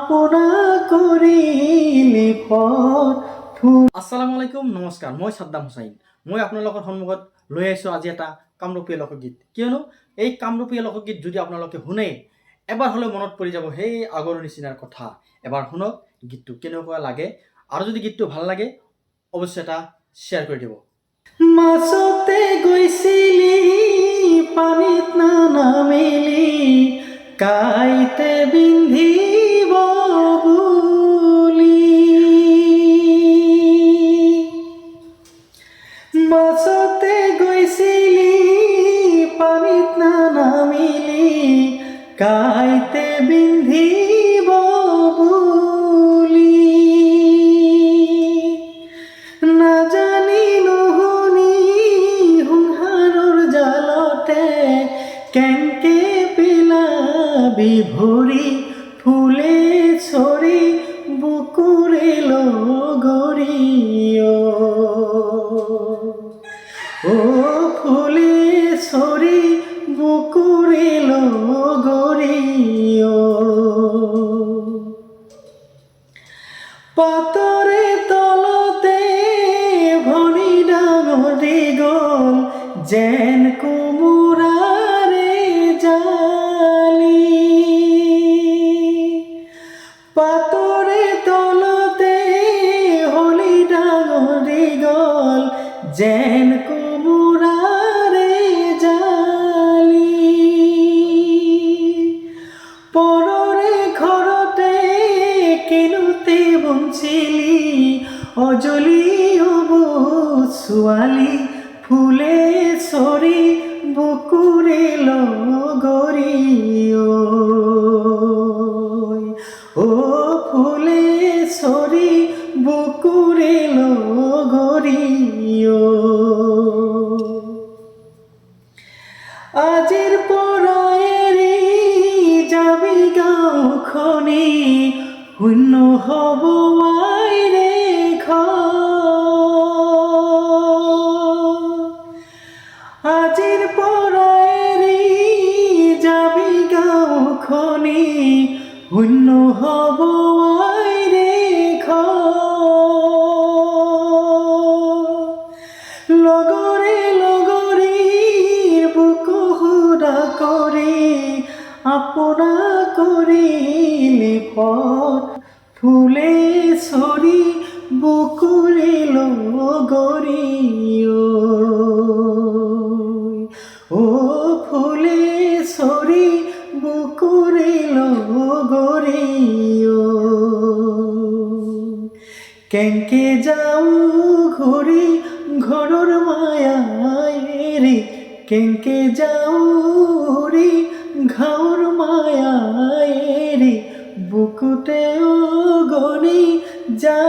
আপনা কৰিলি পথ ফুল। আসসালামু আলাইকুম, নমস্কাৰ। মই সাদ্দাম হুসাইন। মই আপোনালোকৰ সন্মুখত লৈ আহিছোঁ আজি এটা কামৰূপীয়া লোকগীত। কিয়নো এই কামৰূপীয়া লোকগীত যদি আপোনালোকে শুনে এবাৰ হ'লেও মনত পৰি যাব সেই আগৰ নিচিনাৰ কথা। এবাৰ শুনক গীতটো কেনেকুৱা লাগে, আৰু যদি গীতটো ভাল লাগে অৱশ্যই এটা শ্বেয়াৰ কৰি দিব। মাছতে গৈছিলি পানীত নানামিলি, কাইতে বিন্ধিব বুলি। মাছতে গৈছিলি পানীত নানামিলি, কাইতে বিন্ধিব বুলি। নাজানি নুশুনি সংসাৰৰ জালতে, কেংকে পেলাবি ভৰি ফুলে চৰি বুকুৰে লগৰি। অ ফুলে চৰি বুকুৰে লগৰি। পাতৰে তলতে ভৰি ডাঙৰ দীঘল, যেন কোমোৰাৰে জালি। পাতৰে তলতে হলি ডাঙৰ দীঘল, যেন কোমোৰাৰে জালি। পৰৰে ঘৰতে কিনোতে বঞ্চিলি, অজলি হ'ব ছোৱালী ফুলে চৰি বুকুৰে লগৰি। অ ফুলে চৰি বুকুৰে লগৰি। আজিৰ পৰা এৰি যাবি গাঁওখনি, শূন্য হ'ব আইৰে ঘৰ। আজিৰ পৰা এৰি যাবি গাঁওখনি, শূন্য হ'ব আইৰে ঘৰ। লগৰে লগৰীৰ বুকু সুদা কৰি, আপনা কৰিলি পথ ফুলে চৰি বুকুৰে লগৰি। অ ফুলে চৰি বুকুৰে লগৰি। কেংকে যাওঁ ঘূৰি ঘৰৰ মায়া এৰি, কেংকে যাওঁ উৰি ঘৰ মায়া এৰি, বুকুতে অগনি যা